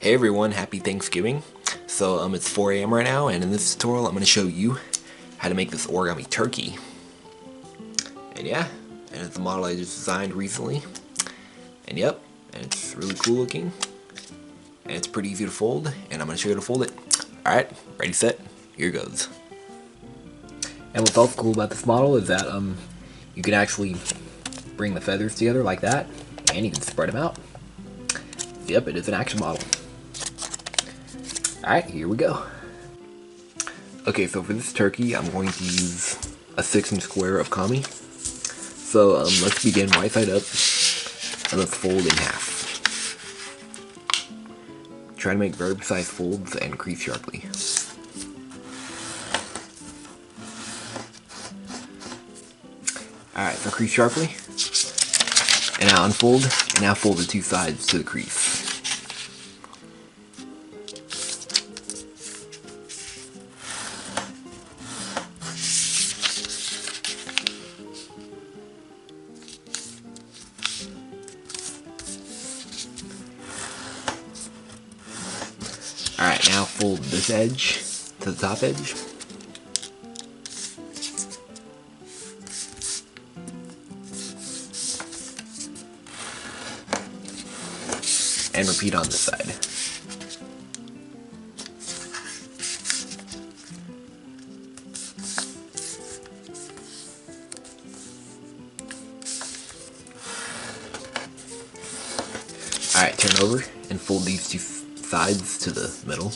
Hey everyone, happy Thanksgiving. So it's 4 a.m. right now, and in this tutorial I'm going to show you how to make this origami turkey. And yeah, and it's a model I just designed recently. And yep, and it's really cool looking. And it's pretty easy to fold, and I'm going to show you how to fold it. Alright, ready, set, here goes. And what's also cool about this model is that you can actually bring the feathers together like that, and you can spread them out. Yep, it is an action model. Alright, here we go. Okay, so for this turkey, I'm going to use a 6-inch square of kami. So let's begin right side up, and let's fold in half. Try to make very precise folds and crease sharply. Alright, so crease sharply, and now unfold, and now fold the two sides to the crease. Alright, now fold this edge to the top edge. And repeat on this side. Alright, turn over and fold these two sides to the middle.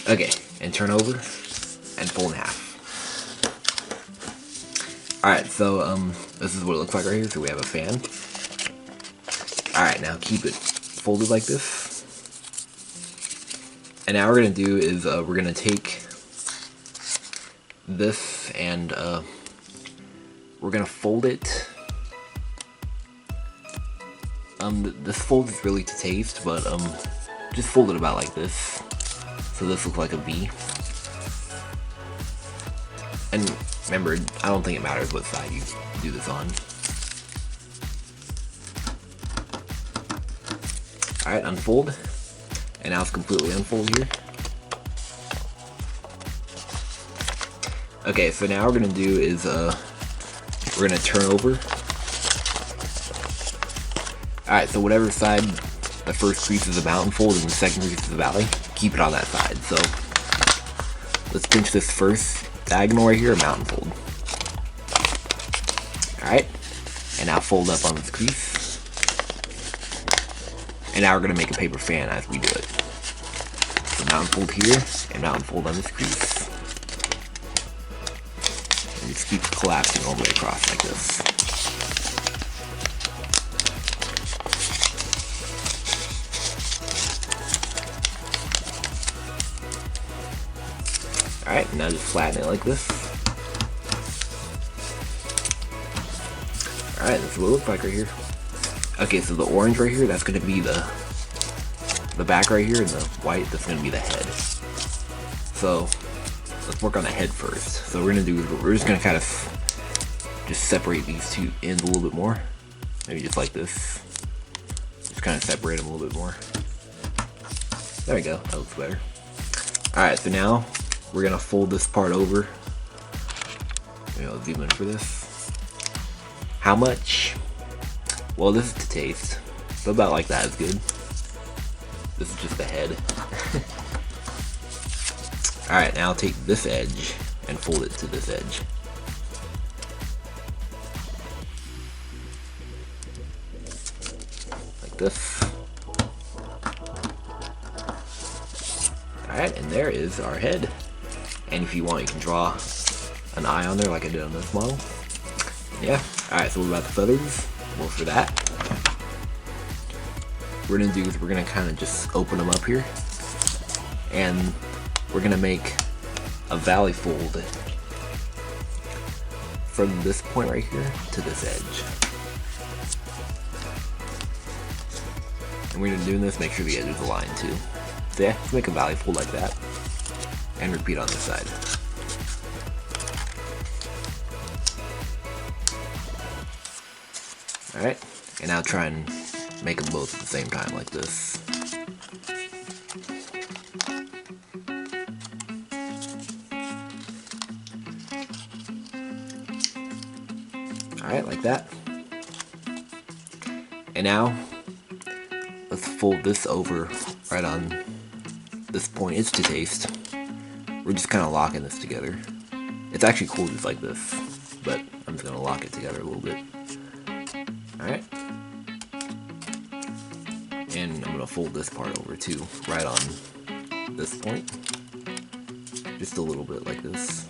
Okay, and turn over and fold in half. Alright, so this is what it looks like right here. So we have a fan. Alright, now keep it folded like this. And now what we're going to do is we're going to take this and we're going to fold it. This fold is really to taste, but just fold it about like this. So this looks like a V. And remember, I don't think it matters what side you do this on. Alright, unfold. And now it's completely unfold here. Okay, so now what we're going to do is we're going to turn over. Alright, so whatever side the first crease is about and fold and the second crease is about, keep it on that side. So let's pinch this first diagonal right here, a mountain fold. Alright, and now fold up on this crease. And now we're going to make a paper fan as we do it. So mountain fold here, and mountain fold on this crease. And just keep collapsing all the way across like this. Alright, now just flatten it like this. Alright, that's what it looks like right here. Okay, so the orange right here, that's going to be the back right here, and the white, that's going to be the head. So, let's work on the head first. So we're just going to kind of just separate these two ends a little bit more. Maybe just like this. Just kind of separate them a little bit more. There we go, that looks better. Alright, so now we're going to fold this part over. Maybe I'll zoom in for this. How much? Well, this is to taste. So about like that is good. This is just the head. Alright, now I'll take this edge and fold it to this edge. Like this. Alright, and there is our head. And if you want, you can draw an eye on there like I did on this model. Yeah. Alright, so what about the feathers? Well, for that, we're going to do is we're going to kind of just open them up here. And we're going to make a valley fold from this point right here to this edge. And when you're doing this, make sure the edges align too. So yeah, let's make a valley fold like that. And repeat on this side. Alright, and now try and make them both at the same time like this. Alright, like that. And now, let's fold this over right on this point. It's to taste. We're just kind of locking this together. It's actually cool just like this, but I'm just going to lock it together a little bit. Alright. And I'm going to fold this part over too, right on this point. Just a little bit like this.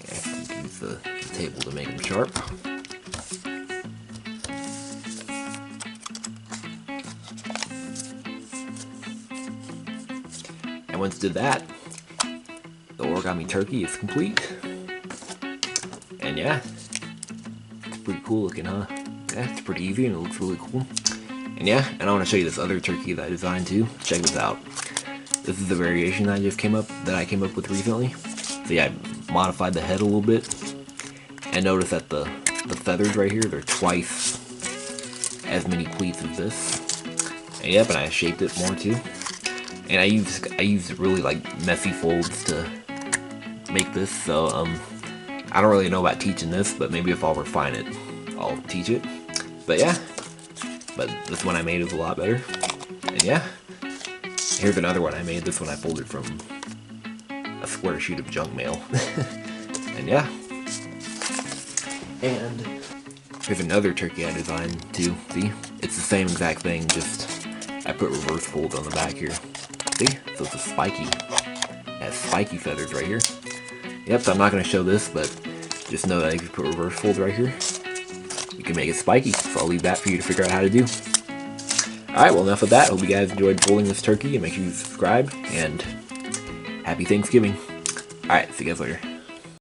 Yeah, you can use the table to make them sharp. And once did that, the origami turkey is complete. And yeah, it's pretty cool looking, huh? Yeah, it's pretty easy and it looks really cool. And yeah, and I want to show you this other turkey that I designed too. Check this out. This is the variation that I came up with recently. So yeah, I modified the head a little bit. And notice that the feathers right here, they're twice as many pleats as this. And yep, and I shaped it more too. And I used really like messy folds to make this, so I don't really know about teaching this, but maybe if I'll refine it, I'll teach it. But yeah, but this one I made is a lot better. And yeah, here's another one I made. This one I folded from a square sheet of junk mail. And yeah, and here's another turkey I designed too. See, it's the same exact thing, just I put reverse folds on the back here. See? So it's a spiky. It has spiky feathers right here. Yep, so I'm not going to show this, but just know that if you put reverse folds right here, you can make it spiky. So I'll leave that for you to figure out how to do. Alright, well enough of that. Hope you guys enjoyed folding this turkey, and make sure you subscribe, and happy Thanksgiving. Alright, see you guys later.